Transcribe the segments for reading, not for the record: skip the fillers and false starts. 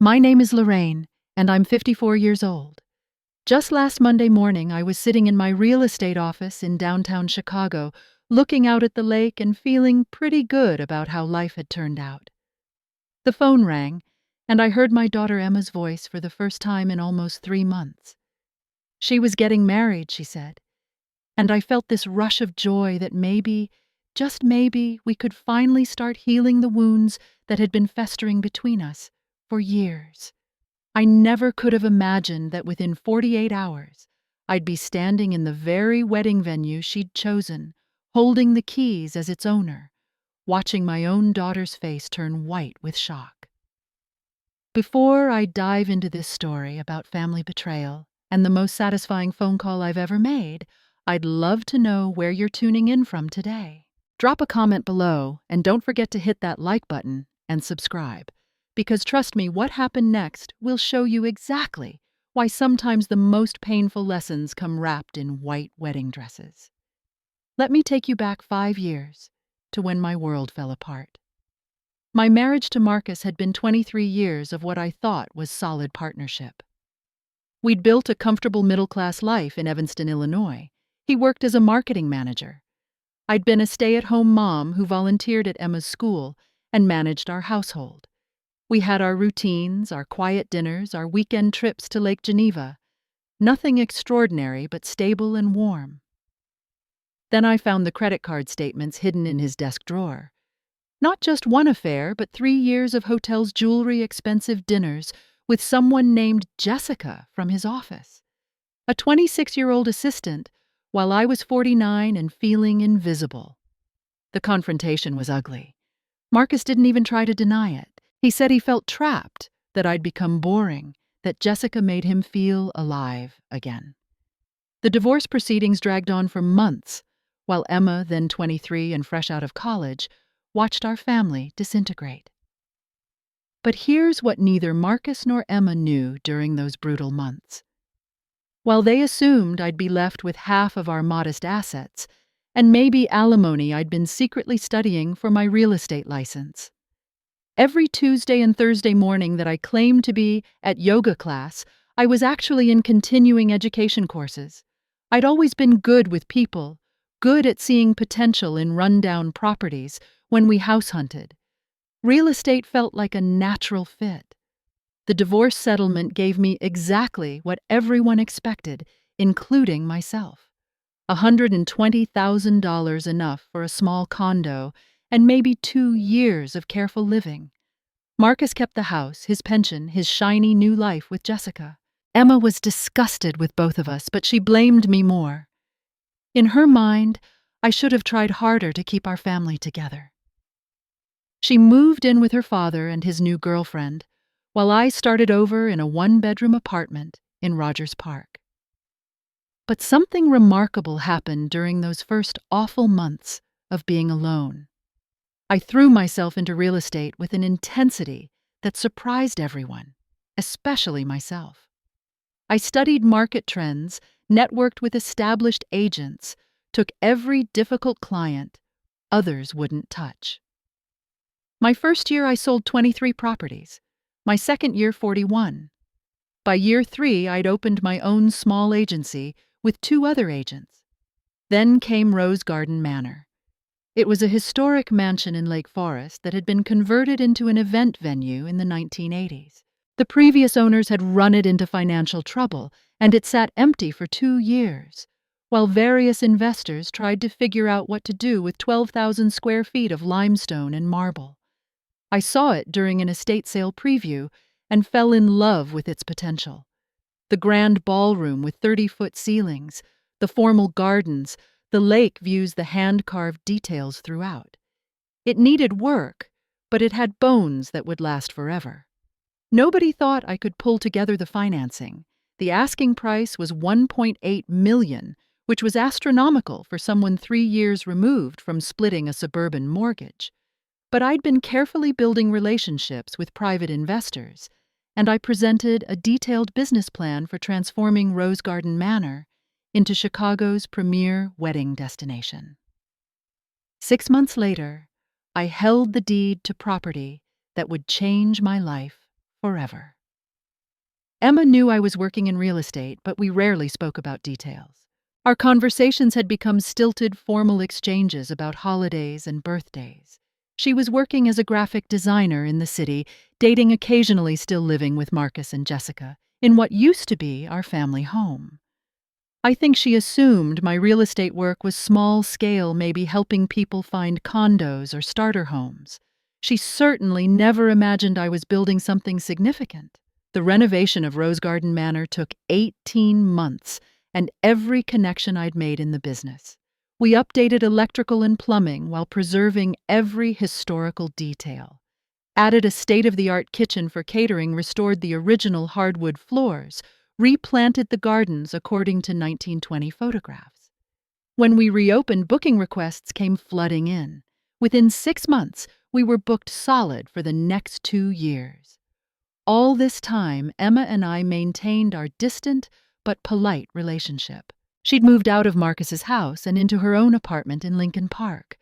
My name is Lorraine, and I'm 54 years old. Just last Monday morning, I was sitting in my real estate office in downtown Chicago, looking out at the lake and feeling pretty good about how life had turned out. The phone rang, and I heard my daughter Emma's voice for the first time in almost 3 months. She was getting married, she said, and I felt this rush of joy that maybe, just maybe, we could finally start healing the wounds that had been festering between us for years. I never could have imagined that within 48 hours, I'd be standing in the very wedding venue she'd chosen, holding the keys as its owner, watching my own daughter's face turn white with shock. Before I dive into this story about family betrayal and the most satisfying phone call I've ever made, I'd love to know where you're tuning in from today. Drop a comment below and don't forget to hit that like button and subscribe. Because trust me, what happened next will show you exactly why sometimes the most painful lessons come wrapped in white wedding dresses. Let me take you back 5 years to when my world fell apart. My marriage to Marcus had been 23 years of what I thought was solid partnership. We'd built a comfortable middle-class life in Evanston, Illinois. He worked as a marketing manager. I'd been a stay-at-home mom who volunteered at Emma's school and managed our household. We had our routines, our quiet dinners, our weekend trips to Lake Geneva. Nothing extraordinary, but stable and warm. Then I found the credit card statements hidden in his desk drawer. Not just one affair, but 3 years of hotels, jewelry, expensive dinners with someone named Jessica from his office. A 26-year-old assistant, while I was 49 and feeling invisible. The confrontation was ugly. Marcus didn't even try to deny it. He said he felt trapped, that I'd become boring, that Jessica made him feel alive again. The divorce proceedings dragged on for months, while Emma, then 23 and fresh out of college, watched our family disintegrate. But here's what neither Marcus nor Emma knew during those brutal months. While they assumed I'd be left with half of our modest assets, and maybe alimony I'd been secretly studying for my real estate license. Every Tuesday and Thursday morning that I claimed to be at yoga class, I was actually in continuing education courses. I'd always been good with people, good at seeing potential in rundown properties when we house hunted. Real estate felt like a natural fit. The divorce settlement gave me exactly what everyone expected, including myself. $120,000 enough for a small condo and maybe 2 years of careful living. Marcus kept the house, his pension, his shiny new life with Jessica. Emma was disgusted with both of us, but she blamed me more. In her mind, I should have tried harder to keep our family together. She moved in with her father and his new girlfriend, while I started over in a 1-bedroom apartment in Rogers Park. But something remarkable happened during those first awful months of being alone. I threw myself into real estate with an intensity that surprised everyone, especially myself. I studied market trends, networked with established agents, took every difficult client others wouldn't touch. My first year, I sold 23 properties. My second year, 41. By year 3, I'd opened my own small agency with 2 other agents. Then came Rose Garden Manor. It was a historic mansion in Lake Forest that had been converted into an event venue in the 1980s. The previous owners had run it into financial trouble, and it sat empty for 2 years, while various investors tried to figure out what to do with 12,000 square feet of limestone and marble. I saw it during an estate sale preview and fell in love with its potential. The grand ballroom with 30-foot ceilings, the formal gardens, the lake views, the hand-carved details throughout. It needed work, but it had bones that would last forever. Nobody thought I could pull together the financing. The asking price was $1.8 million, which was astronomical for someone 3 years removed from splitting a suburban mortgage. But I'd been carefully building relationships with private investors, and I presented a detailed business plan for transforming Rose Garden Manor into Chicago's premier wedding destination. 6 months later, I held the deed to property that would change my life forever. Emma knew I was working in real estate, but we rarely spoke about details. Our conversations had become stilted, formal exchanges about holidays and birthdays. She was working as a graphic designer in the city, dating occasionally, still living with Marcus and Jessica, in what used to be our family home. I think she assumed my real estate work was small scale, maybe helping people find condos or starter homes. She certainly never imagined I was building something significant. The renovation of Rose Garden Manor took 18 months, and every connection I'd made in the business. We updated electrical and plumbing while preserving every historical detail. Added a state-of-the-art kitchen for catering, restored the original hardwood floors, replanted the gardens according to 1920 photographs. When we reopened, booking requests came flooding in. Within 6 months, we were booked solid for the next 2 years. All this time, Emma and I maintained our distant but polite relationship. She'd moved out of Marcus's house and into her own apartment in Lincoln Park.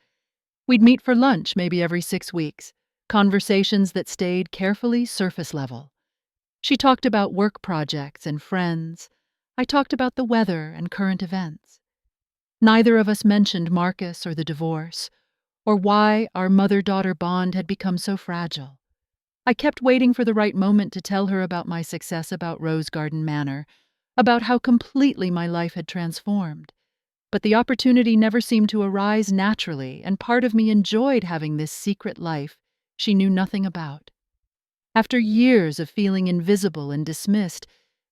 We'd meet for lunch maybe every 6 weeks, conversations that stayed carefully surface level. She talked about work projects and friends. I talked about the weather and current events. Neither of us mentioned Marcus or the divorce, or why our mother-daughter bond had become so fragile. I kept waiting for the right moment to tell her about my success, about Rose Garden Manor, about how completely my life had transformed. But the opportunity never seemed to arise naturally, and part of me enjoyed having this secret life she knew nothing about. After years of feeling invisible and dismissed,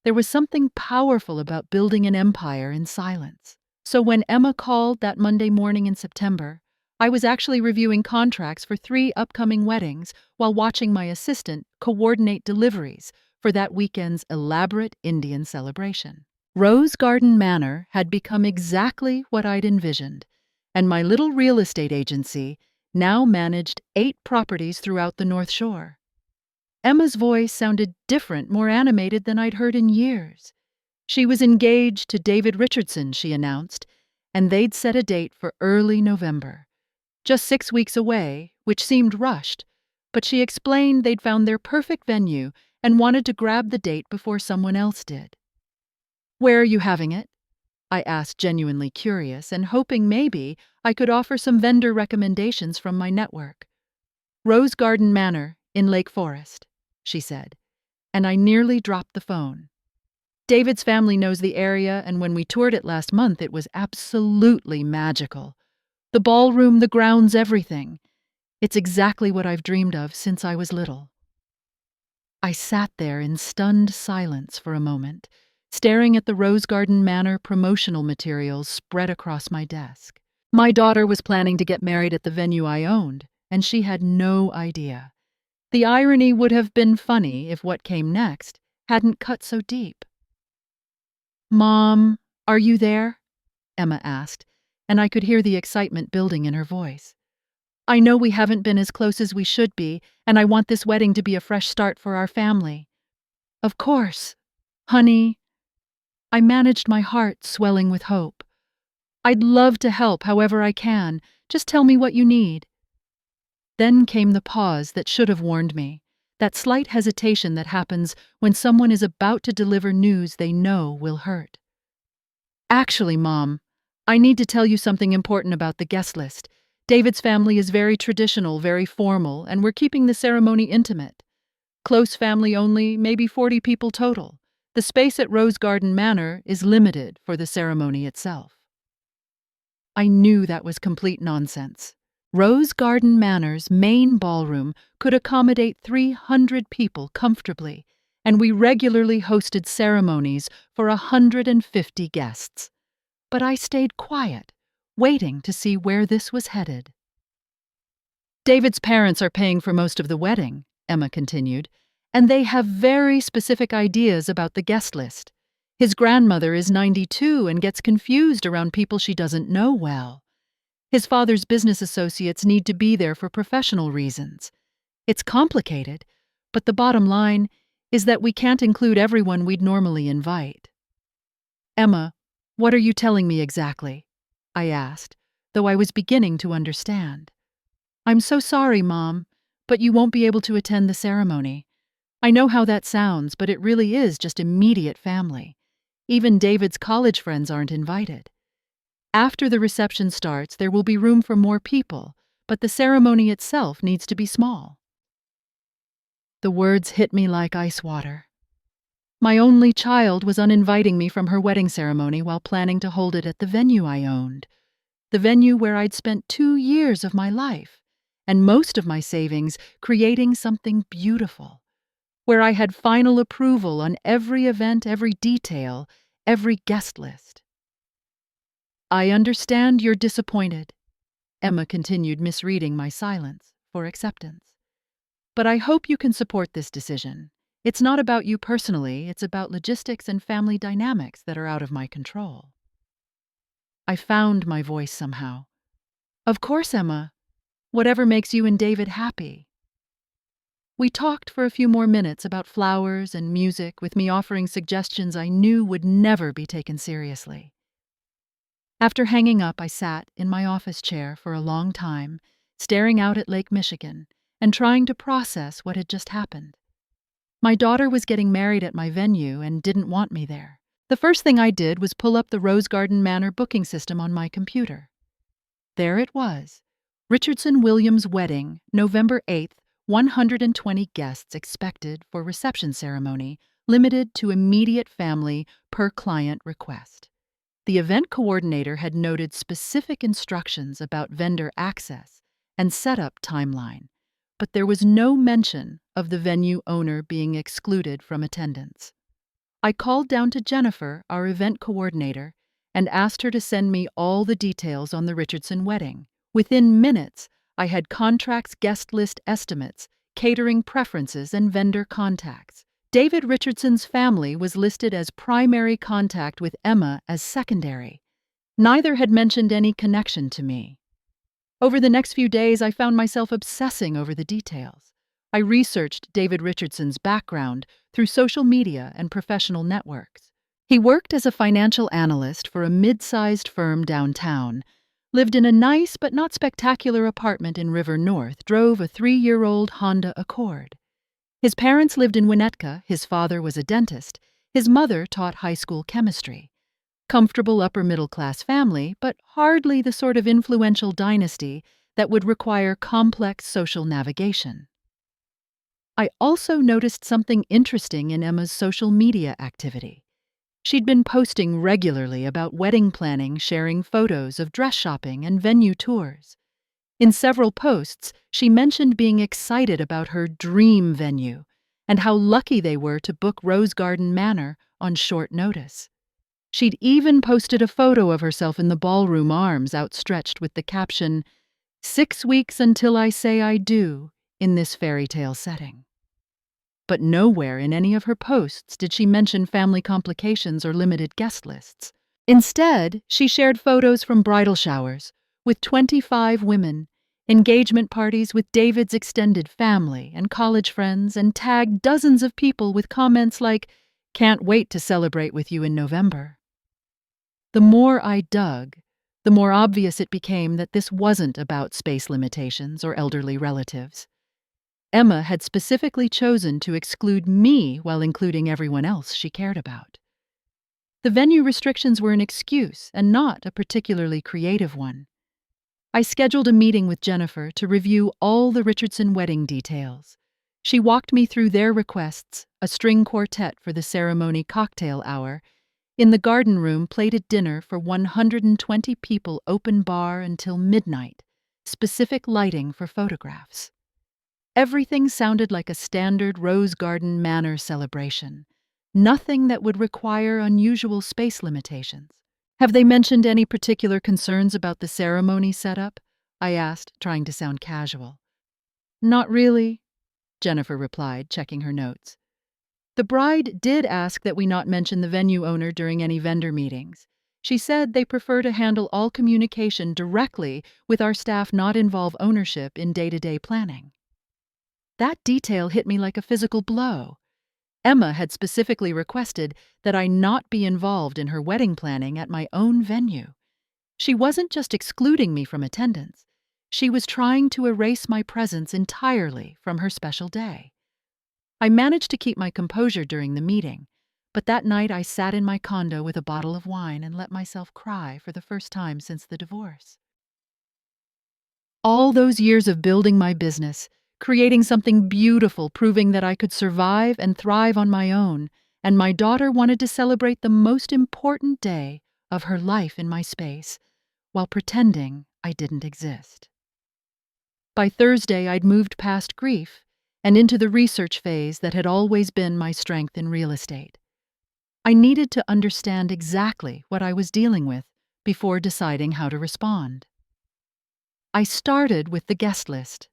there was something powerful about building an empire in silence. So when Emma called that Monday morning in September, I was actually reviewing contracts for 3 upcoming weddings while watching my assistant coordinate deliveries for that weekend's elaborate Indian celebration. Rose Garden Manor had become exactly what I'd envisioned, and my little real estate agency now managed 8 properties throughout the North Shore. Emma's voice sounded different, more animated than I'd heard in years. She was engaged to David Richardson, she announced, and they'd set a date for early November. Just 6 weeks away, which seemed rushed, but she explained they'd found their perfect venue and wanted to grab the date before someone else did. "Where are you having it?" I asked, genuinely curious and hoping maybe I could offer some vendor recommendations from my network. "Rose Garden Manor in Lake Forest," she said, and I nearly dropped the phone. David's family knows the area, and when we toured it last month, it was absolutely magical. The ballroom, the grounds, everything. It's exactly what I've dreamed of since I was little. I sat there in stunned silence for a moment, staring at the Rose Garden Manor promotional materials spread across my desk. My daughter was planning to get married at the venue I owned, and she had no idea. The irony would have been funny if what came next hadn't cut so deep. "Mom, are you there?" Emma asked, and I could hear the excitement building in her voice. "I know we haven't been as close as we should be, and I want this wedding to be a fresh start for our family." "Of course. Honey," I managed my heart swelling with hope. "I'd love to help however I can. Just tell me what you need." Then came the pause that should have warned me, that slight hesitation that happens when someone is about to deliver news they know will hurt. "Actually, Mom, I need to tell you something important about the guest list. David's family is very traditional, very formal, and we're keeping the ceremony intimate. Close family only, maybe 40 people total. The space at Rose Garden Manor is limited for the ceremony itself." I knew that was complete nonsense. Rose Garden Manor's main ballroom could accommodate 300 people comfortably, and we regularly hosted ceremonies for 150 guests. But I stayed quiet, waiting to see where this was headed. "David's parents are paying for most of the wedding," Emma continued, "and they have very specific ideas about the guest list. His grandmother is 92 and gets confused around people she doesn't know well. His father's business associates need to be there for professional reasons. It's complicated, but the bottom line is that we can't include everyone we'd normally invite." "Emma, what are you telling me exactly?" I asked, though I was beginning to understand. "I'm so sorry, Mom, but you won't be able to attend the ceremony. I know how that sounds, but it really is just immediate family. Even David's college friends aren't invited. After the reception starts, there will be room for more people, but the ceremony itself needs to be small. The words hit me like ice water. My only child was uninviting me from her wedding ceremony while planning to hold it at the venue I owned, the venue where I'd spent 2 years of my life and most of my savings creating something beautiful, where I had final approval on every event, every detail, every guest list. I understand you're disappointed, Emma continued, misreading my silence for acceptance. But I hope you can support this decision. It's not about you personally, it's about logistics and family dynamics that are out of my control. I found my voice somehow. Of course, Emma. Whatever makes you and David happy. We talked for a few more minutes about flowers and music, with me offering suggestions I knew would never be taken seriously. After hanging up, I sat in my office chair for a long time, staring out at Lake Michigan and trying to process what had just happened. My daughter was getting married at my venue and didn't want me there. The first thing I did was pull up the Rose Garden Manor booking system on my computer. There it was. Richardson Williams' wedding, November 8th, 120 guests expected for reception ceremony, limited to immediate family per client request. The event coordinator had noted specific instructions about vendor access and setup timeline, but there was no mention of the venue owner being excluded from attendance. I called down to Jennifer, our event coordinator, and asked her to send me all the details on the Richardson wedding. Within minutes, I had contracts, guest list estimates, catering preferences, and vendor contacts. David Richardson's family was listed as primary contact with Emma as secondary. Neither had mentioned any connection to me. Over the next few days, I found myself obsessing over the details. I researched David Richardson's background through social media and professional networks. He worked as a financial analyst for a mid-sized firm downtown, lived in a nice but not spectacular apartment in River North, drove a 3-year-old Honda Accord. His parents lived in Winnetka, his father was a dentist, his mother taught high school chemistry. Comfortable upper-middle-class family, but hardly the sort of influential dynasty that would require complex social navigation. I also noticed something interesting in Emma's social media activity. She'd been posting regularly about wedding planning, sharing photos of dress shopping and venue tours. In several posts, she mentioned being excited about her dream venue and how lucky they were to book Rose Garden Manor on short notice. She'd even posted a photo of herself in the ballroom, arms outstretched with the caption, "6 weeks until I say I do," in this fairy tale setting. But nowhere in any of her posts did she mention family complications or limited guest lists. Instead, she shared photos from bridal showers with 25 women, engagement parties with David's extended family and college friends, and tagged dozens of people with comments like, "Can't wait to celebrate with you in November." The more I dug, the more obvious it became that this wasn't about space limitations or elderly relatives. Emma had specifically chosen to exclude me while including everyone else she cared about. The venue restrictions were an excuse and not a particularly creative one. I scheduled a meeting with Jennifer to review all the Richardson wedding details. She walked me through their requests, a string quartet for the ceremony cocktail hour, in the garden room plated dinner for 120 people, open bar until midnight, specific lighting for photographs. Everything sounded like a standard Rose Garden Manor celebration. Nothing that would require unusual space limitations. "Have they mentioned any particular concerns about the ceremony setup?" I asked, trying to sound casual. "Not really," Jennifer replied, checking her notes. "The bride did ask that we not mention the venue owner during any vendor meetings. She said they prefer to handle all communication directly with our staff, not involve ownership in day-to-day planning." That detail hit me like a physical blow. Emma had specifically requested that I not be involved in her wedding planning at my own venue. She wasn't just excluding me from attendance. She was trying to erase my presence entirely from her special day. I managed to keep my composure during the meeting, but that night I sat in my condo with a bottle of wine and let myself cry for the first time since the divorce. All those years of building my business, creating something beautiful, proving that I could survive and thrive on my own, and my daughter wanted to celebrate the most important day of her life in my space, while pretending I didn't exist. By Thursday, I'd moved past grief and into the research phase that had always been my strength in real estate. I needed to understand exactly what I was dealing with before deciding how to respond. I started with the guest list.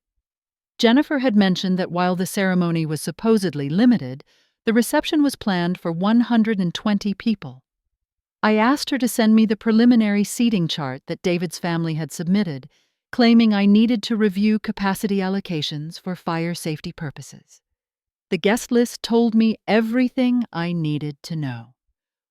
Jennifer had mentioned that while the ceremony was supposedly limited, the reception was planned for 120 people. I asked her to send me the preliminary seating chart that David's family had submitted, claiming I needed to review capacity allocations for fire safety purposes. The guest list told me everything I needed to know.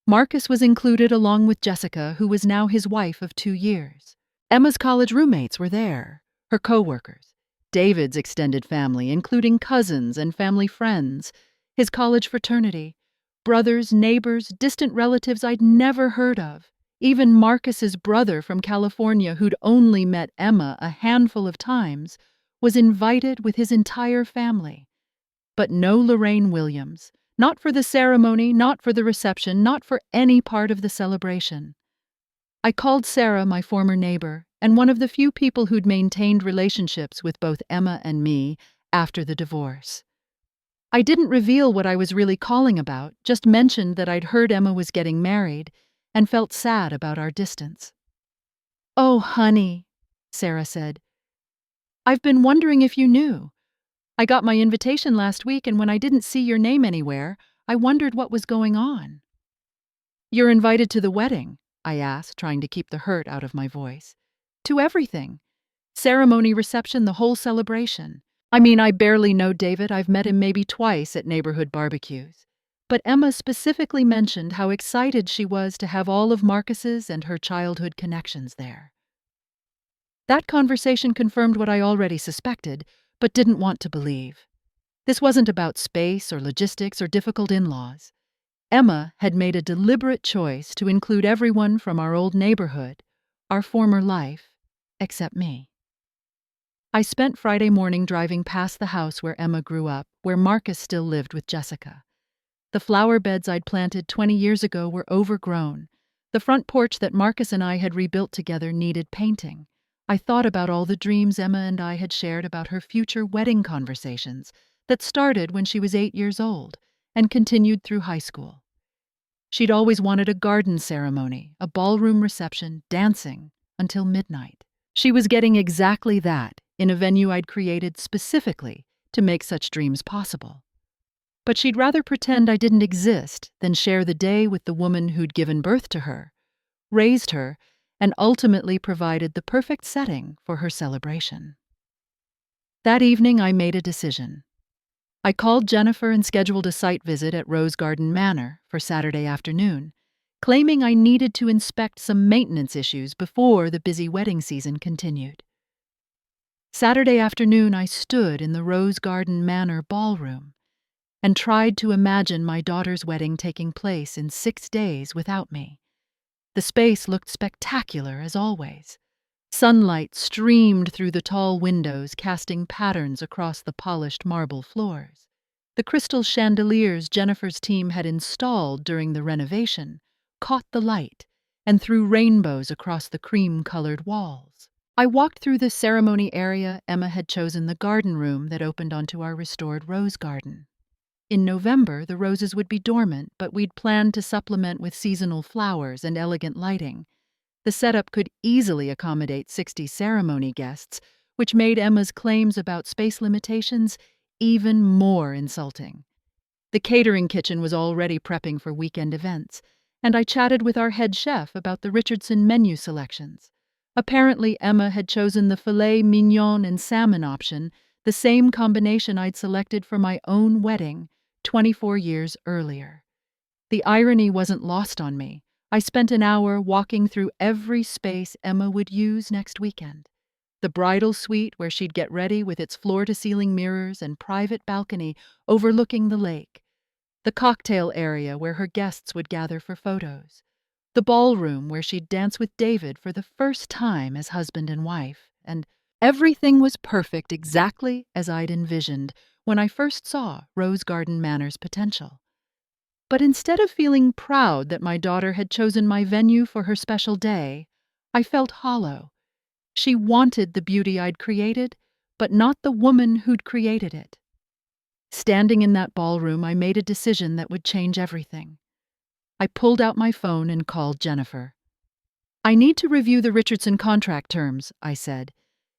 Marcus was included along with Jessica, who was now his wife of 2 years. Emma's college roommates were there, her co-workers, David's extended family, including cousins and family friends, his college fraternity, brothers, neighbors, distant relatives I'd never heard of. Even Marcus's brother from California, who'd only met Emma a handful of times, was invited with his entire family. But no Lorraine Williams, not for the ceremony, not for the reception, not for any part of the celebration. I called Sarah, my former neighbor, and one of the few people who'd maintained relationships with both Emma and me after the divorce. I didn't reveal what I was really calling about, just mentioned that I'd heard Emma was getting married and felt sad about our distance. "Oh, honey," Sarah said, "I've been wondering if you knew. I got my invitation last week, and when I didn't see your name anywhere, I wondered what was going on." "You're invited to the wedding?" I asked, trying to keep the hurt out of my voice. "To everything. Ceremony, reception, the whole celebration. I mean, I barely know David. I've met him maybe twice at neighborhood barbecues. But Emma specifically mentioned how excited she was to have all of Marcus's and her childhood connections there." That conversation confirmed what I already suspected, but didn't want to believe. This wasn't about space or logistics or difficult in-laws. Emma had made a deliberate choice to include everyone from our old neighborhood, our former life, except me. I spent Friday morning driving past the house where Emma grew up, where Marcus still lived with Jessica. The flower beds I'd planted 20 years ago were overgrown. The front porch that Marcus and I had rebuilt together needed painting. I thought about all the dreams Emma and I had shared about her future wedding conversations that started when she was 8 years old and continued through high school. She'd always wanted a garden ceremony, a ballroom reception, dancing, until midnight. She was getting exactly that in a venue I'd created specifically to make such dreams possible. But she'd rather pretend I didn't exist than share the day with the woman who'd given birth to her, raised her, and ultimately provided the perfect setting for her celebration. That evening, I made a decision. I called Jennifer and scheduled a site visit at Rose Garden Manor for Saturday afternoon, claiming I needed to inspect some maintenance issues before the busy wedding season continued. Saturday afternoon, I stood in the Rose Garden Manor ballroom and tried to imagine my daughter's wedding taking place in 6 days without me. The space looked spectacular as always. Sunlight streamed through the tall windows, casting patterns across the polished marble floors. The crystal chandeliers Jennifer's team had installed during the renovation caught the light and threw rainbows across the cream-colored walls. I walked through the ceremony area. Emma had chosen the garden room that opened onto our restored rose garden. In November, the roses would be dormant, but we'd planned to supplement with seasonal flowers and elegant lighting. The setup could easily accommodate 60 ceremony guests, which made Emma's claims about space limitations even more insulting. The catering kitchen was already prepping for weekend events, and I chatted with our head chef about the Richardson menu selections. Apparently, Emma had chosen the filet mignon and salmon option, the same combination I'd selected for my own wedding 24 years earlier. The irony wasn't lost on me. I spent an hour walking through every space Emma would use next weekend. The bridal suite where she'd get ready with its floor-to-ceiling mirrors and private balcony overlooking the lake. The cocktail area where her guests would gather for photos. The ballroom where she'd dance with David for the first time as husband and wife. And everything was perfect exactly as I'd envisioned when I first saw Rose Garden Manor's potential. But instead of feeling proud that my daughter had chosen my venue for her special day, I felt hollow. She wanted the beauty I'd created, but not the woman who'd created it. Standing in that ballroom, I made a decision that would change everything. I pulled out my phone and called Jennifer. "I need to review the Richardson contract terms," I said,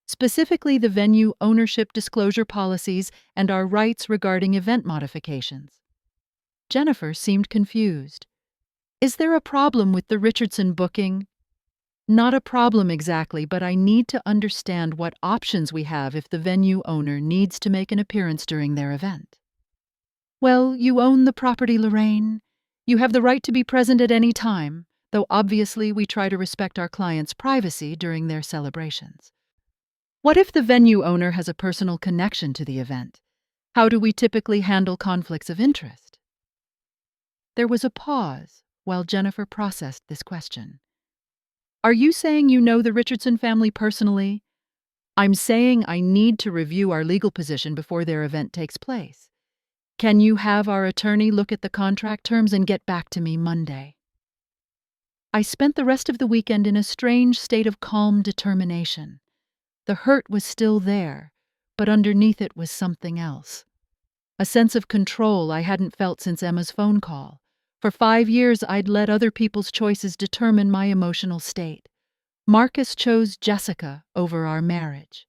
"specifically the venue ownership disclosure policies and our rights regarding event modifications." Jennifer seemed confused. "Is there a problem with the Richardson booking?" "Not a problem exactly, but I need to understand what options we have if the venue owner needs to make an appearance during their event." "Well, you own the property, Lorraine. You have the right to be present at any time, though obviously we try to respect our clients' privacy during their celebrations. What if the venue owner has a personal connection to the event? How do we typically handle conflicts of interest?" There was a pause while Jennifer processed this question. "Are you saying you know the Richardson family personally?" "I'm saying I need to review our legal position before their event takes place. Can you have our attorney look at the contract terms and get back to me Monday?" I spent the rest of the weekend in a strange state of calm determination. The hurt was still there, but underneath it was something else. A sense of control I hadn't felt since Emma's phone call. For 5 years, I'd let other people's choices determine my emotional state. Marcus chose Jessica over our marriage.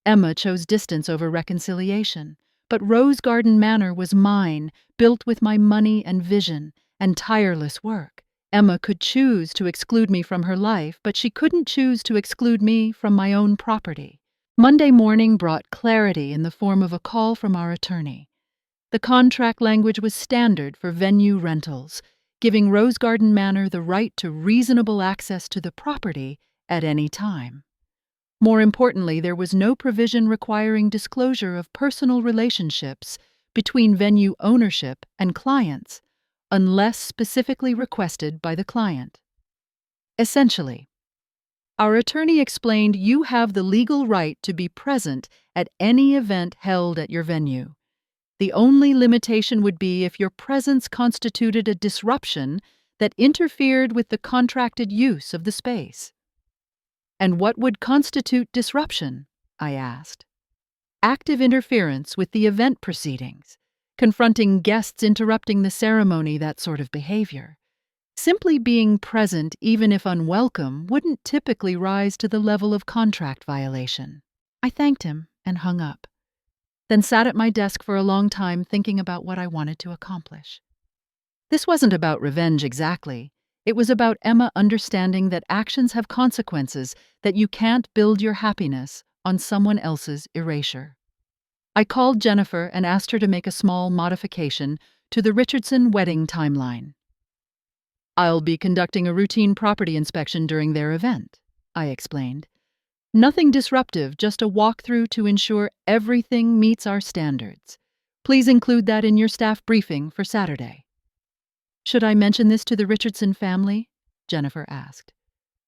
Emma chose distance over reconciliation. But Rose Garden Manor was mine, built with my money and vision and tireless work. Emma could choose to exclude me from her life, but she couldn't choose to exclude me from my own property. Monday morning brought clarity in the form of a call from our attorney. The contract language was standard for venue rentals, giving Rose Garden Manor the right to reasonable access to the property at any time. More importantly, there was no provision requiring disclosure of personal relationships between venue ownership and clients, unless specifically requested by the client. Essentially, our attorney explained you have the legal right to be present at any event held at your venue. The only limitation would be if your presence constituted a disruption that interfered with the contracted use of the space. "And what would constitute disruption?" I asked. "Active interference with the event proceedings, confronting guests interrupting the ceremony, that sort of behavior. Simply being present, even if unwelcome, wouldn't typically rise to the level of contract violation." I thanked him and hung up, then sat at my desk for a long time thinking about what I wanted to accomplish. This wasn't about revenge exactly. It was about Emma understanding that actions have consequences, that you can't build your happiness on someone else's erasure. I called Jennifer and asked her to make a small modification to the Richardson wedding timeline. "I'll be conducting a routine property inspection during their event," I explained. "Nothing disruptive, just a walkthrough to ensure everything meets our standards. Please include that in your staff briefing for Saturday." "Should I mention this to the Richardson family?" Jennifer asked.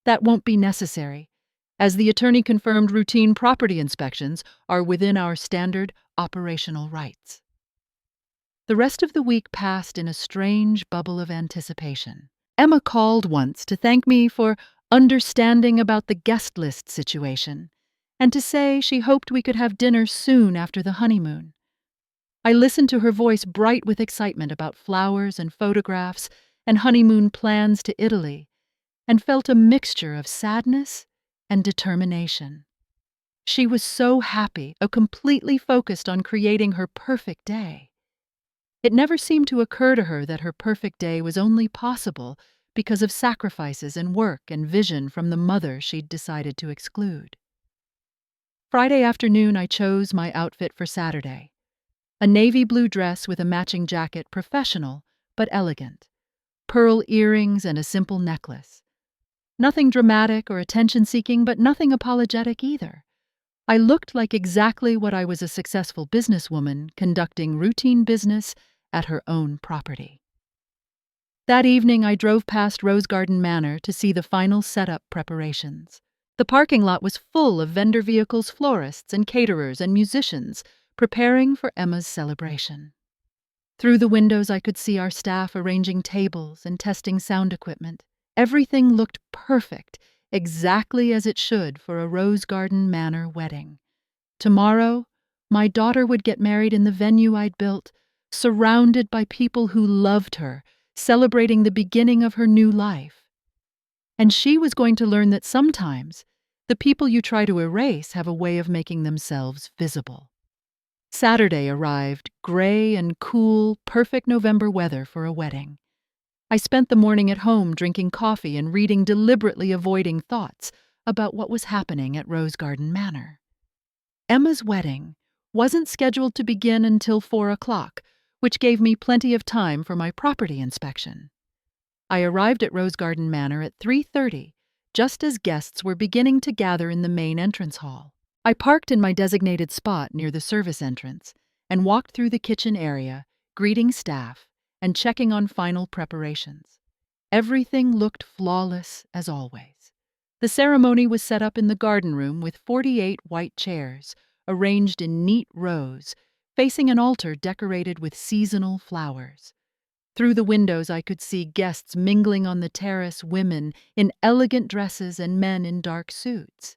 "That won't be necessary. As the attorney confirmed, routine property inspections are within our standard operational rights." The rest of the week passed in a strange bubble of anticipation. Emma called once to thank me for understanding about the guest list situation, and to say she hoped we could have dinner soon after the honeymoon. I listened to her voice bright with excitement about flowers and photographs and honeymoon plans to Italy, and felt a mixture of sadness and determination. She was so happy, completely focused on creating her perfect day. It never seemed to occur to her that her perfect day was only possible because of sacrifices and work and vision from the mother she'd decided to exclude. Friday afternoon, I chose my outfit for Saturday. A navy blue dress with a matching jacket, professional but elegant. Pearl earrings and a simple necklace. Nothing dramatic or attention-seeking, but nothing apologetic either. I looked like exactly what I was, a successful businesswoman conducting routine business at her own property. That evening, I drove past Rose Garden Manor to see the final setup preparations. The parking lot was full of vendor vehicles, florists, and caterers and musicians preparing for Emma's celebration. Through the windows, I could see our staff arranging tables and testing sound equipment. Everything looked perfect, exactly as it should for a Rose Garden Manor wedding. Tomorrow, my daughter would get married in the venue I'd built, surrounded by people who loved her, celebrating the beginning of her new life. And she was going to learn that sometimes the people you try to erase have a way of making themselves visible. Saturday arrived, gray and cool, perfect November weather for a wedding. I spent the morning at home drinking coffee and reading, deliberately avoiding thoughts about what was happening at Rose Garden Manor. Emma's wedding wasn't scheduled to begin until 4 o'clock, which gave me plenty of time for my property inspection. I arrived at Rose Garden Manor at 3:30, just as guests were beginning to gather in the main entrance hall. I parked in my designated spot near the service entrance and walked through the kitchen area, greeting staff and checking on final preparations. Everything looked flawless as always. The ceremony was set up in the garden room with 48 white chairs, arranged in neat rows, facing an altar decorated with seasonal flowers. Through the windows, I could see guests mingling on the terrace, women in elegant dresses and men in dark suits.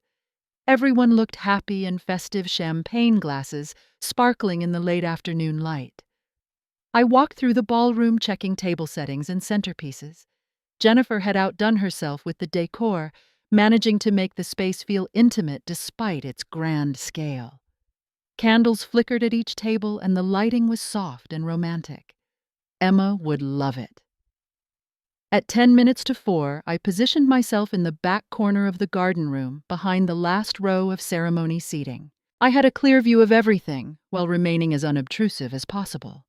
Everyone looked happy in festive, champagne glasses sparkling in the late afternoon light. I walked through the ballroom, checking table settings and centerpieces. Jennifer had outdone herself with the decor, managing to make the space feel intimate despite its grand scale. Candles flickered at each table, and the lighting was soft and romantic. Emma would love it. At 10 minutes to 4, I positioned myself in the back corner of the garden room, behind the last row of ceremony seating. I had a clear view of everything, while remaining as unobtrusive as possible.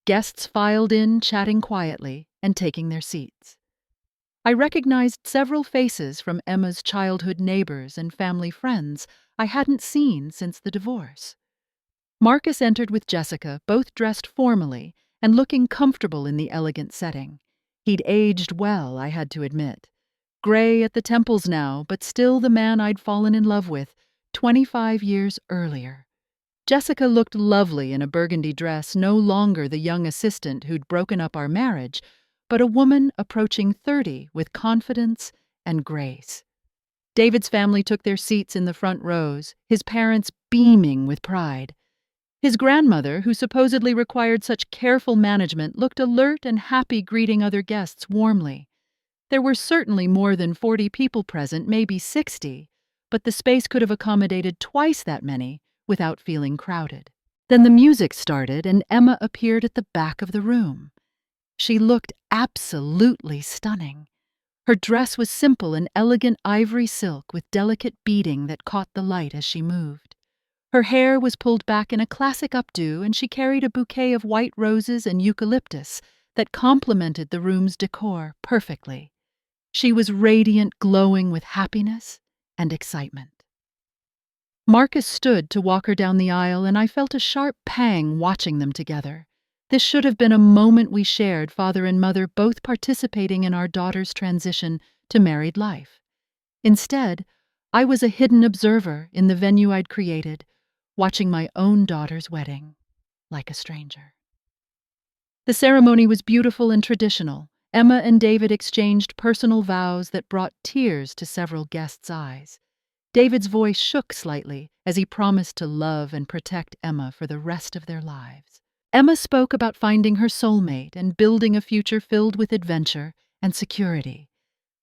Guests filed in, chatting quietly and taking their seats. I recognized several faces from Emma's childhood neighbors and family friends I hadn't seen since the divorce. Marcus entered with Jessica, both dressed formally and looking comfortable in the elegant setting. He'd aged well, I had to admit. Gray at the temples now, but still the man I'd fallen in love with 25 years earlier. Jessica looked lovely in a burgundy dress, no longer the young assistant who'd broken up our marriage, but a woman approaching 30 with confidence and grace. David's family took their seats in the front rows, his parents beaming with pride. His grandmother, who supposedly required such careful management, looked alert and happy, greeting other guests warmly. There were certainly more than 40 people present, maybe 60, but the space could have accommodated twice that many without feeling crowded. Then the music started, and Emma appeared at the back of the room. She looked absolutely stunning. Her dress was simple and elegant ivory silk with delicate beading that caught the light as she moved. Her hair was pulled back in a classic updo, and she carried a bouquet of white roses and eucalyptus that complemented the room's decor perfectly. She was radiant, glowing with happiness and excitement. Marcus stood to walk her down the aisle, and I felt a sharp pang watching them together. This should have been a moment we shared, father and mother both participating in our daughter's transition to married life. Instead, I was a hidden observer in the venue I'd created, watching my own daughter's wedding like a stranger. The ceremony was beautiful and traditional. Emma and David exchanged personal vows that brought tears to several guests' eyes. David's voice shook slightly as he promised to love and protect Emma for the rest of their lives. Emma spoke about finding her soulmate and building a future filled with adventure and security.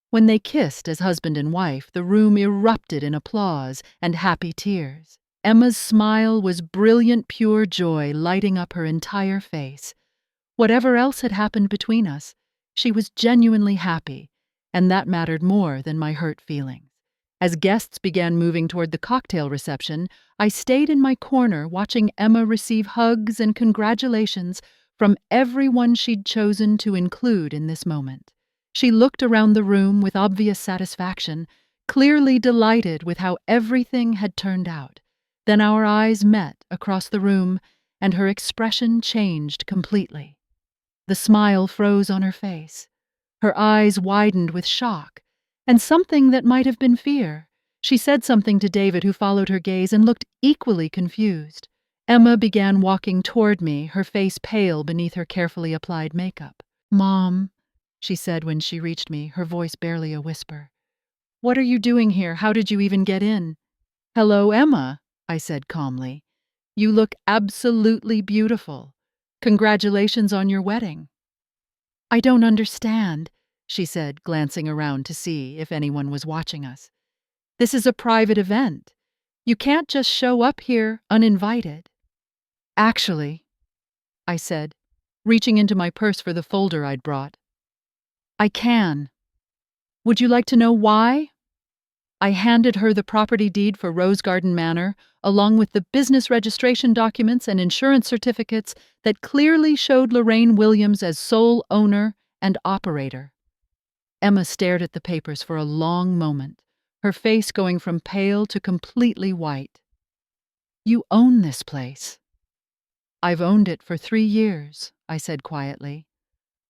When they kissed as husband and wife, the room erupted in applause and happy tears. Emma's smile was brilliant, pure joy lighting up her entire face. Whatever else had happened between us, she was genuinely happy, and that mattered more than my hurt feelings. As guests began moving toward the cocktail reception, I stayed in my corner watching Emma receive hugs and congratulations from everyone she'd chosen to include in this moment. She looked around the room with obvious satisfaction, clearly delighted with how everything had turned out. Then our eyes met across the room, and her expression changed completely. The smile froze on her face. Her eyes widened with shock, and something that might have been fear. She said something to David, who followed her gaze and looked equally confused. Emma began walking toward me, her face pale beneath her carefully applied makeup. "Mom," she said when she reached me, her voice barely a whisper. "What are you doing here? How did you even get in?" "Hello, Emma," I said calmly. "You look absolutely beautiful. Congratulations on your wedding." "I don't understand," she said, glancing around to see if anyone was watching us. "This is a private event. You can't just show up here uninvited." "Actually," I said, reaching into my purse for the folder I'd brought, "I can. Would you like to know why?" I handed her the property deed for Rose Garden Manor, along with the business registration documents and insurance certificates that clearly showed Lorraine Williams as sole owner and operator. Emma stared at the papers for a long moment, her face going from pale to completely white. "You own this place." "I've owned it for 3 years," I said quietly.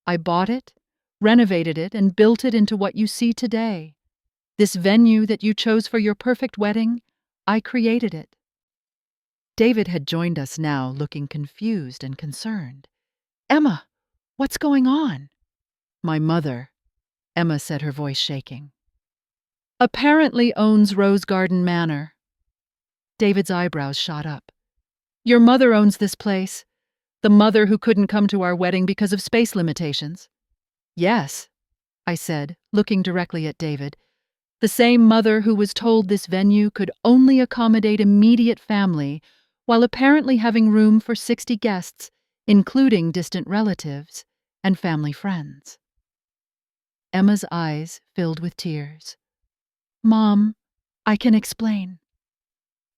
"I bought it, renovated it, and built it into what you see today. This venue that you chose for your perfect wedding, I created it." David had joined us now, looking confused and concerned. "Emma, what's going on?" "My mother," Emma said, her voice shaking, "apparently owns Rose Garden Manor." David's eyebrows shot up. "Your mother owns this place? The mother who couldn't come to our wedding because of space limitations?" "Yes," I said, looking directly at David. "The same mother who was told this venue could only accommodate immediate family, while apparently having room for 60 guests, including distant relatives and family friends." Emma's eyes filled with tears. "Mom, I can explain."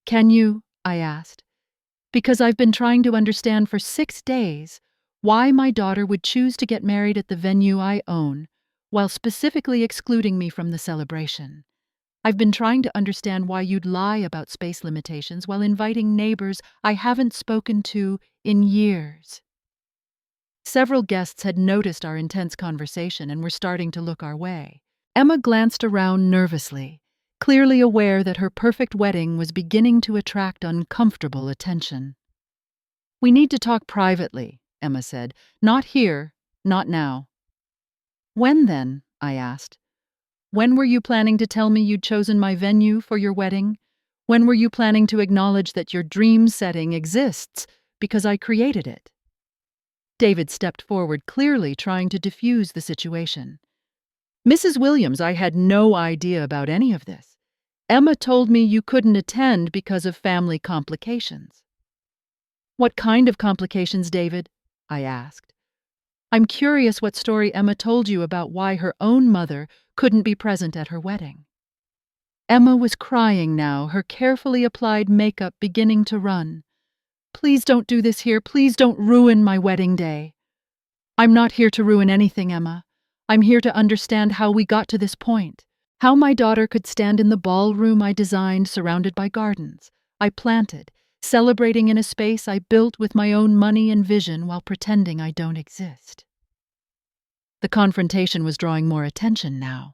"Can you?" I asked. "Because I've been trying to understand for 6 days why my daughter would choose to get married at the venue I own, while specifically excluding me from the celebration. I've been trying to understand why you'd lie about space limitations while inviting neighbors I haven't spoken to in years." Several guests had noticed our intense conversation and were starting to look our way. Emma glanced around nervously, clearly aware that her perfect wedding was beginning to attract uncomfortable attention. "We need to talk privately," Emma said. "Not here, not now." "When then?" I asked. "When were you planning to tell me you'd chosen my venue for your wedding? When were you planning to acknowledge that your dream setting exists because I created it?" David stepped forward, clearly trying to diffuse the situation. "Mrs. Williams, I had no idea about any of this. Emma told me you couldn't attend because of family complications." "What kind of complications, David?" I asked. "I'm curious what story Emma told you about why her own mother couldn't be present at her wedding." Emma was crying now, her carefully applied makeup beginning to run. "Please don't do this here. Please don't ruin my wedding day." "I'm not here to ruin anything, Emma. I'm here to understand how we got to this point. How my daughter could stand in the ballroom I designed, surrounded by gardens I planted, celebrating in a space I built with my own money and vision while pretending I don't exist." The confrontation was drawing more attention now.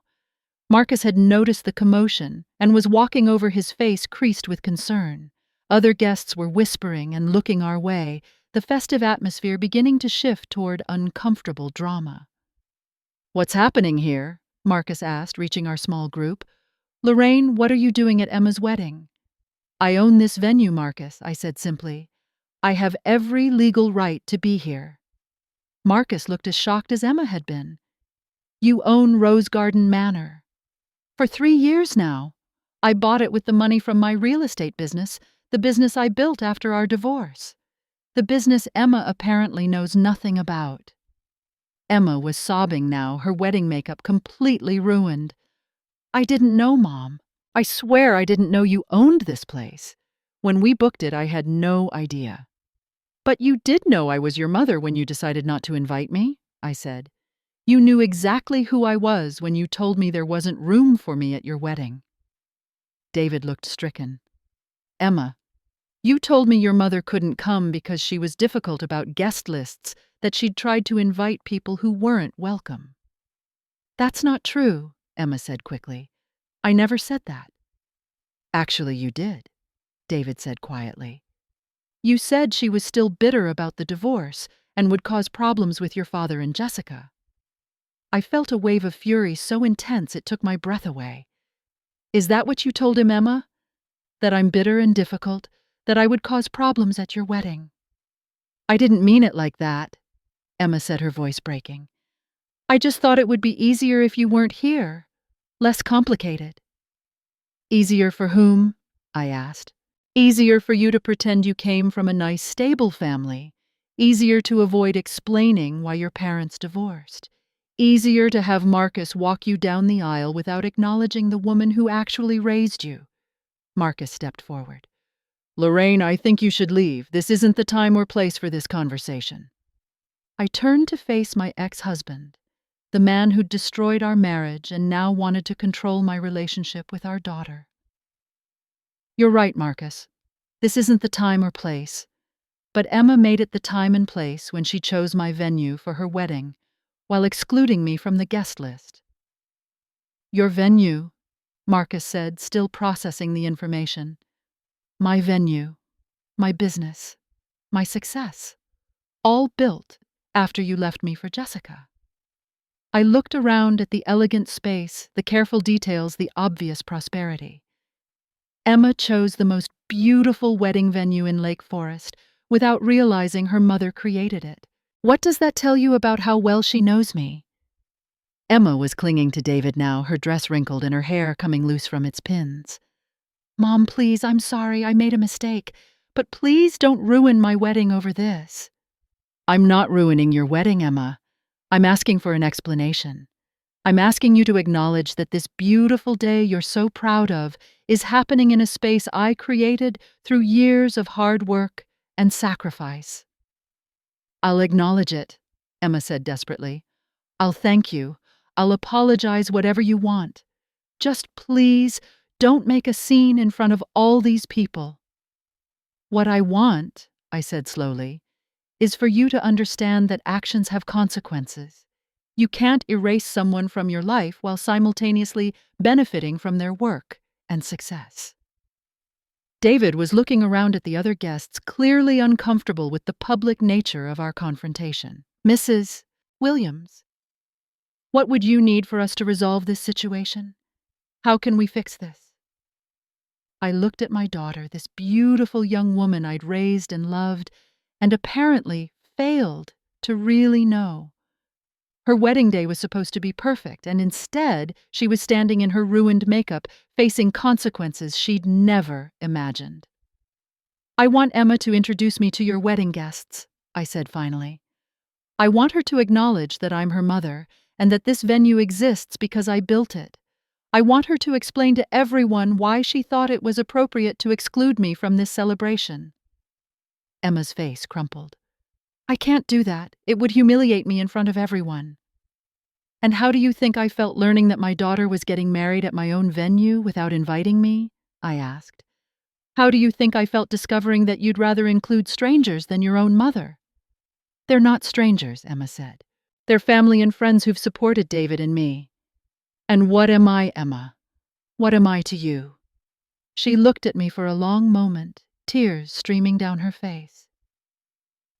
Marcus had noticed the commotion and was walking over, his face creased with concern. Other guests were whispering and looking our way, the festive atmosphere beginning to shift toward uncomfortable drama. "What's happening here?" Marcus asked, reaching our small group. "Lorraine, what are you doing at Emma's wedding?" "I own this venue, Marcus," I said simply. "I have every legal right to be here." Marcus looked as shocked as Emma had been. "You own Rose Garden Manor." "For 3 years now. I bought it with the money from my real estate business, the business I built after our divorce. The business Emma apparently knows nothing about." Emma was sobbing now, her wedding makeup completely ruined. "I didn't know, Mom. I swear I didn't know you owned this place. When we booked it, I had no idea." "But you did know I was your mother when you decided not to invite me," I said. "You knew exactly who I was when you told me there wasn't room for me at your wedding." David looked stricken. Emma, you told me your mother couldn't come because she was difficult about guest lists, that she'd tried to invite people who weren't welcome. That's not true, Emma said quickly. I never said that. Actually, you did, David said quietly. You said she was still bitter about the divorce and would cause problems with your father and Jessica. I felt a wave of fury so intense it took my breath away. Is that what you told him, Emma? That I'm bitter and difficult, that I would cause problems at your wedding? I didn't mean it like that, Emma said, her voice breaking. I just thought it would be easier if you weren't here, less complicated. Easier for whom? I asked. Easier for you to pretend you came from a nice, stable family. Easier to avoid explaining why your parents divorced. Easier to have Marcus walk you down the aisle without acknowledging the woman who actually raised you. Marcus stepped forward. Lorraine, I think you should leave. This isn't the time or place for this conversation. I turned to face my ex-husband, the man who'd destroyed our marriage and now wanted to control my relationship with our daughter. You're right, Marcus. This isn't the time or place. But Emma made it the time and place when she chose my venue for her wedding, while excluding me from the guest list. Your venue, Marcus said, still processing the information. My venue, my business, my success, all built after you left me for Jessica. I looked around at the elegant space, the careful details, the obvious prosperity. Emma chose the most beautiful wedding venue in Lake Forest without realizing her mother created it. What does that tell you about how well she knows me? Emma was clinging to David now, her dress wrinkled and her hair coming loose from its pins. Mom, please, I'm sorry, I made a mistake, but please don't ruin my wedding over this. I'm not ruining your wedding, Emma. I'm asking for an explanation. I'm asking you to acknowledge that this beautiful day you're so proud of is happening in a space I created through years of hard work and sacrifice. I'll acknowledge it, Emma said desperately. I'll thank you. I'll apologize, whatever you want. Just please don't make a scene in front of all these people. What I want, I said slowly, is for you to understand that actions have consequences. You can't erase someone from your life while simultaneously benefiting from their work and success. David was looking around at the other guests, clearly uncomfortable with the public nature of our confrontation. Mrs. Williams, what would you need for us to resolve this situation? How can we fix this? I looked at my daughter, this beautiful young woman I'd raised and loved, and apparently failed to really know. Her wedding day was supposed to be perfect, and instead she was standing in her ruined makeup, facing consequences she'd never imagined. I want Emma to introduce me to your wedding guests, I said finally. I want her to acknowledge that I'm her mother, and that this venue exists because I built it. I want her to explain to everyone why she thought it was appropriate to exclude me from this celebration. Emma's face crumpled. I can't do that. It would humiliate me in front of everyone. And how do you think I felt learning that my daughter was getting married at my own venue without inviting me? I asked. How do you think I felt discovering that you'd rather include strangers than your own mother? They're not strangers, Emma said. They're family and friends who've supported David and me. And what am I, Emma? What am I to you? She looked at me for a long moment, tears streaming down her face.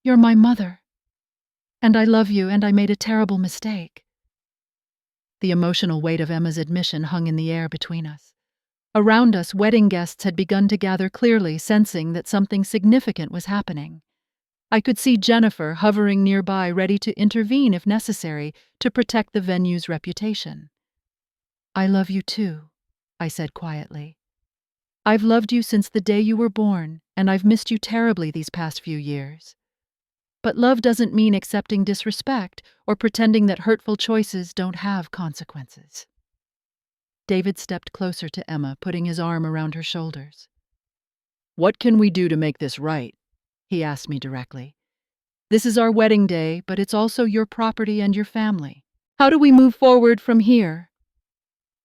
You're my mother. And I love you, and I made a terrible mistake. The emotional weight of Emma's admission hung in the air between us. Around us, wedding guests had begun to gather, clearly sensing that something significant was happening. I could see Jennifer hovering nearby, ready to intervene if necessary to protect the venue's reputation. I love you too, I said quietly. I've loved you since the day you were born, and I've missed you terribly these past few years. But love doesn't mean accepting disrespect or pretending that hurtful choices don't have consequences. David stepped closer to Emma, putting his arm around her shoulders. What can we do to make this right? He asked me directly. This is our wedding day, but it's also your property and your family. How do we move forward from here?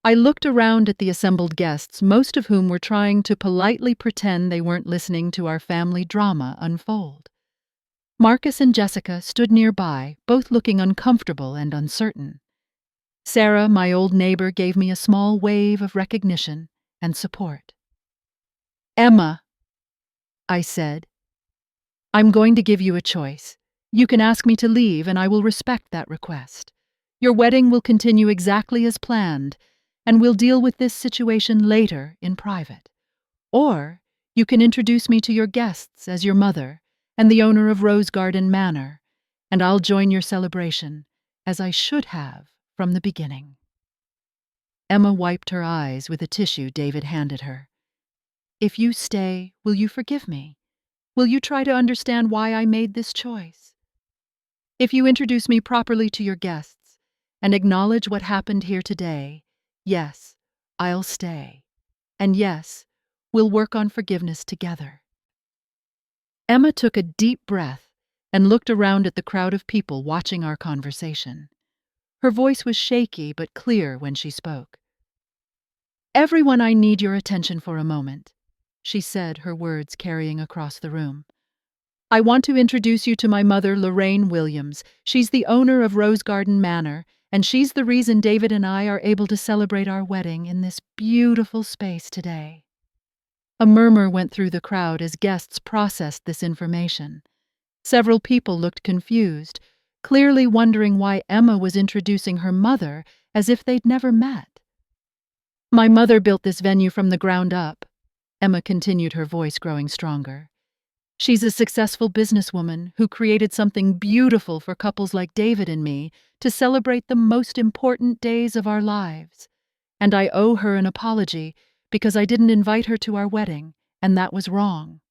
I looked around at the assembled guests, most of whom were trying to politely pretend they weren't listening to our family drama unfold. Marcus and Jessica stood nearby, both looking uncomfortable and uncertain. Sarah, my old neighbor, gave me a small wave of recognition and support. "Emma," I said, "I'm going to give you a choice. You can ask me to leave, and I will respect that request. Your wedding will continue exactly as planned, and we'll deal with this situation later in private. Or you can introduce me to your guests as your mother and the owner of Rose Garden Manor, and I'll join your celebration, as I should have from the beginning." Emma wiped her eyes with a tissue David handed her. "If you stay, will you forgive me? Will you try to understand why I made this choice? If you introduce me properly to your guests and acknowledge what happened here today, yes, I'll stay. And yes, we'll work on forgiveness together." Emma took a deep breath and looked around at the crowd of people watching our conversation. Her voice was shaky but clear when she spoke. "Everyone, I need your attention for a moment," she said, her words carrying across the room. "I want to introduce you to my mother, Lorraine Williams. She's the owner of Rose Garden Manor, and she's the reason David and I are able to celebrate our wedding in this beautiful space today." A murmur went through the crowd as guests processed this information. Several people looked confused, clearly wondering why Emma was introducing her mother as if they'd never met. "My mother built this venue from the ground up," Emma continued, her voice growing stronger. "She's a successful businesswoman who created something beautiful for couples like David and me to celebrate the most important days of our lives. And I owe her an apology because I didn't invite her to our wedding, and that was wrong."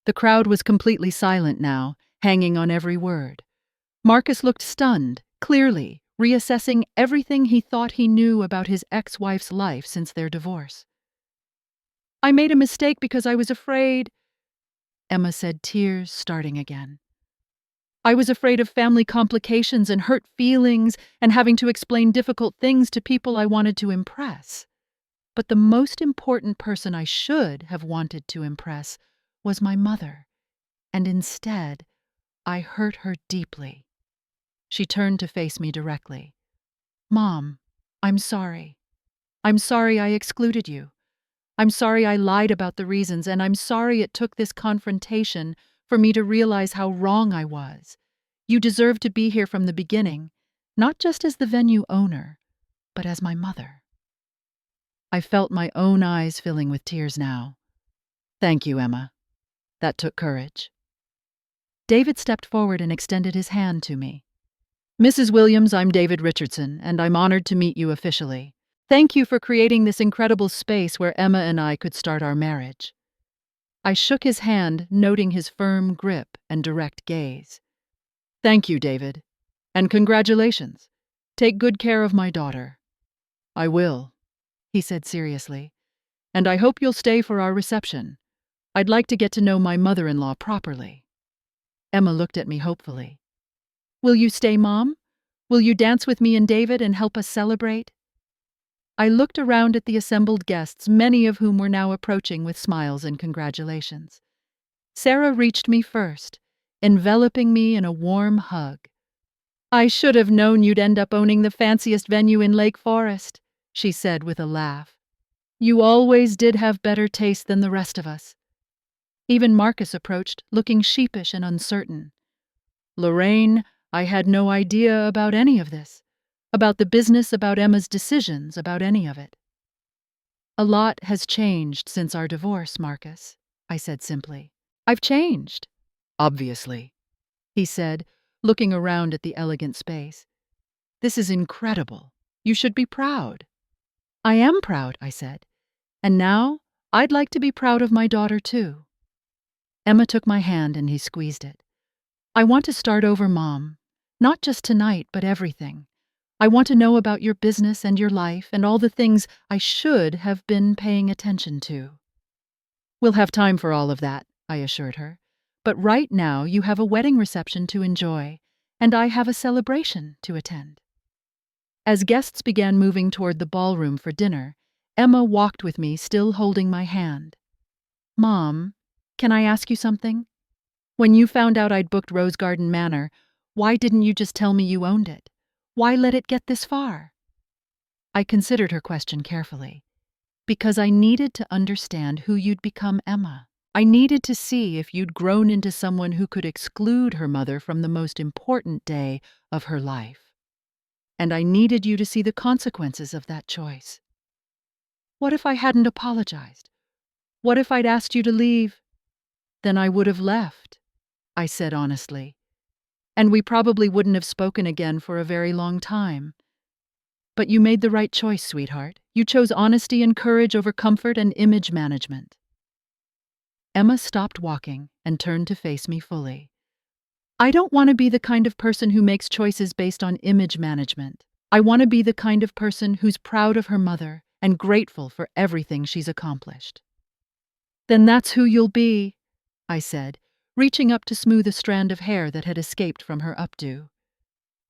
The crowd was completely silent now, hanging on every word. Marcus looked stunned, clearly reassessing everything he thought he knew about his ex-wife's life since their divorce. "I made a mistake because I was afraid," Emma said, tears starting again. "I was afraid of family complications and hurt feelings and having to explain difficult things to people I wanted to impress. But the most important person I should have wanted to impress was my mother, and instead, I hurt her deeply." She turned to face me directly. "Mom, I'm sorry. I'm sorry I excluded you. I'm sorry I lied about the reasons, and I'm sorry it took this confrontation for me to realize how wrong I was. You deserve to be here from the beginning, not just as the venue owner, but as my mother." I felt my own eyes filling with tears now. "Thank you, Emma. That took courage." David stepped forward and extended his hand to me. "Mrs. Williams, I'm David Richardson, and I'm honored to meet you officially. Thank you for creating this incredible space where Emma and I could start our marriage." I shook his hand, noting his firm grip and direct gaze. "Thank you, David. And congratulations. Take good care of my daughter." "I will," he said seriously. "And I hope you'll stay for our reception. I'd like to get to know my mother-in-law properly." Emma looked at me hopefully. "Will you stay, Mom? Will you dance with me and David and help us celebrate?" I looked around at the assembled guests, many of whom were now approaching with smiles and congratulations. Sarah reached me first, enveloping me in a warm hug. "I should have known you'd end up owning the fanciest venue in Lake Forest," she said with a laugh. "You always did have better taste than the rest of us." Even Marcus approached, looking sheepish and uncertain. "Lorraine, I had no idea about any of this. About the business, about Emma's decisions, about any of it." "A lot has changed since our divorce, Marcus," I said simply. "I've changed." "Obviously," he said, looking around at the elegant space. "This is incredible. You should be proud." "I am proud," I said. "And now I'd like to be proud of my daughter, too." Emma took my hand and he squeezed it. "I want to start over, Mom. Not just tonight, but everything. I want to know about your business and your life and all the things I should have been paying attention to." "We'll have time for all of that," I assured her. "But right now you have a wedding reception to enjoy, and I have a celebration to attend." As guests began moving toward the ballroom for dinner, Emma walked with me, still holding my hand. "Mom, can I ask you something? When you found out I'd booked Rose Garden Manor, why didn't you just tell me you owned it? Why let it get this far?" I considered her question carefully. Because I needed to understand who you'd become, Emma. I needed to see if you'd grown into someone who could exclude her mother from the most important day of her life. And I needed you to see the consequences of that choice. What if I hadn't apologized? What if I'd asked you to leave? Then I would have left, I said honestly. And we probably wouldn't have spoken again for a very long time. But you made the right choice, sweetheart. You chose honesty and courage over comfort and image management. Emma stopped walking and turned to face me fully. I don't want to be the kind of person who makes choices based on image management. I want to be the kind of person who's proud of her mother and grateful for everything she's accomplished. Then that's who you'll be, I said, reaching up to smooth a strand of hair that had escaped from her updo.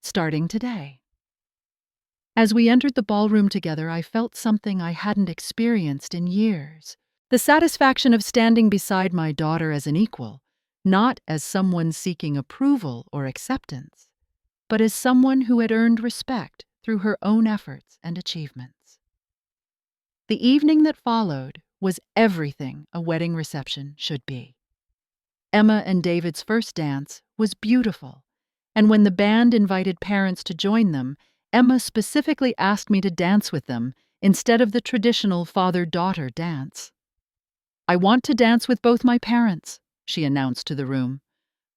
Starting today. As we entered the ballroom together, I felt something I hadn't experienced in years. The satisfaction of standing beside my daughter as an equal, not as someone seeking approval or acceptance, but as someone who had earned respect through her own efforts and achievements. The evening that followed was everything a wedding reception should be. Emma and David's first dance was beautiful, and when the band invited parents to join them, Emma specifically asked me to dance with them instead of the traditional father-daughter dance. "I want to dance with both my parents," she announced to the room,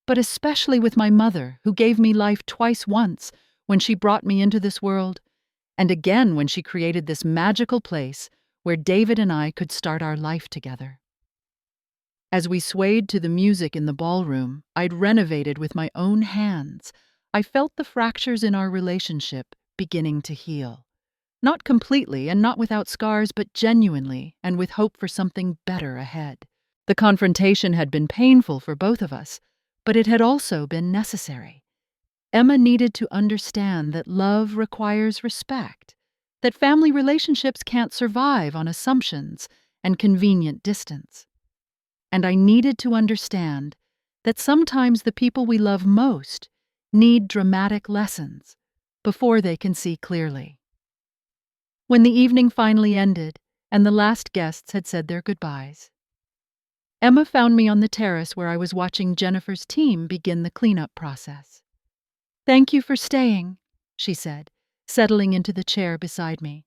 "but especially with my mother, who gave me life twice, once when she brought me into this world, and again when she created this magical place where David and I could start our life together." As we swayed to the music in the ballroom I'd renovated with my own hands, I felt the fractures in our relationship beginning to heal. Not completely and not without scars, but genuinely and with hope for something better ahead. The confrontation had been painful for both of us, but it had also been necessary. Emma needed to understand that love requires respect, that family relationships can't survive on assumptions and convenient distance. And I needed to understand that sometimes the people we love most need dramatic lessons before they can see clearly. When the evening finally ended and the last guests had said their goodbyes, Emma found me on the terrace where I was watching Jennifer's team begin the cleanup process. "Thank you for staying," she said, settling into the chair beside me.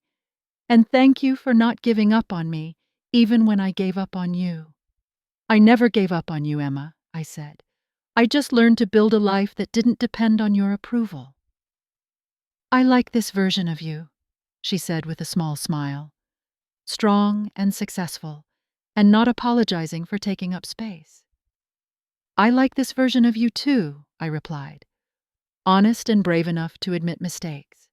"And thank you for not giving up on me, even when I gave up on you." "I never gave up on you, Emma," I said. "I just learned to build a life that didn't depend on your approval." "I like this version of you," she said with a small smile. "Strong and successful, and not apologizing for taking up space." "I like this version of you too," I replied, honest and brave enough to admit mistakes.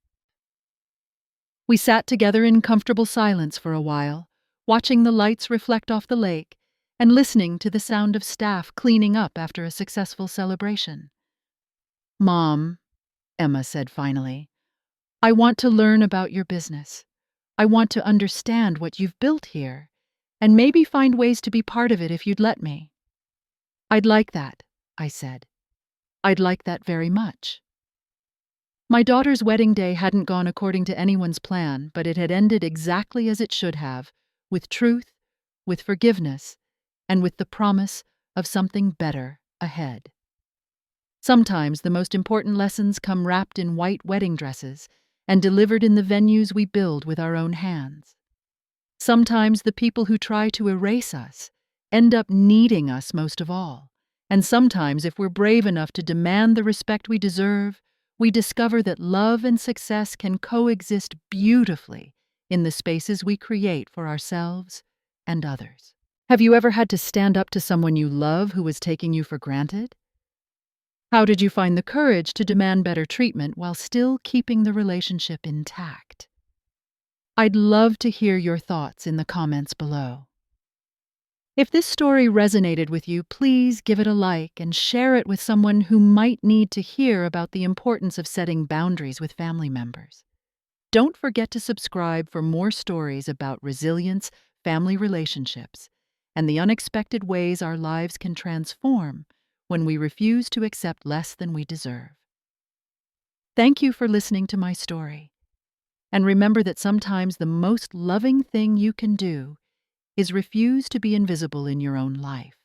We sat together in comfortable silence for a while, watching the lights reflect off the lake and listening to the sound of staff cleaning up after a successful celebration. "Mom," Emma said finally, "I want to learn about your business. I want to understand what you've built here, and maybe find ways to be part of it if you'd let me." "I'd like that," I said. "I'd like that very much." My daughter's wedding day hadn't gone according to anyone's plan, but it had ended exactly as it should have, with truth, with forgiveness, and with the promise of something better ahead. Sometimes the most important lessons come wrapped in white wedding dresses and delivered in the venues we build with our own hands. Sometimes the people who try to erase us end up needing us most of all. And sometimes, if we're brave enough to demand the respect we deserve, we discover that love and success can coexist beautifully in the spaces we create for ourselves and others. Have you ever had to stand up to someone you love who was taking you for granted? How did you find the courage to demand better treatment while still keeping the relationship intact? I'd love to hear your thoughts in the comments below. If this story resonated with you, please give it a like and share it with someone who might need to hear about the importance of setting boundaries with family members. Don't forget to subscribe for more stories about resilience, family relationships, and the unexpected ways our lives can transform when we refuse to accept less than we deserve. Thank you for listening to my story. And remember that sometimes the most loving thing you can do is refuse to be invisible in your own life.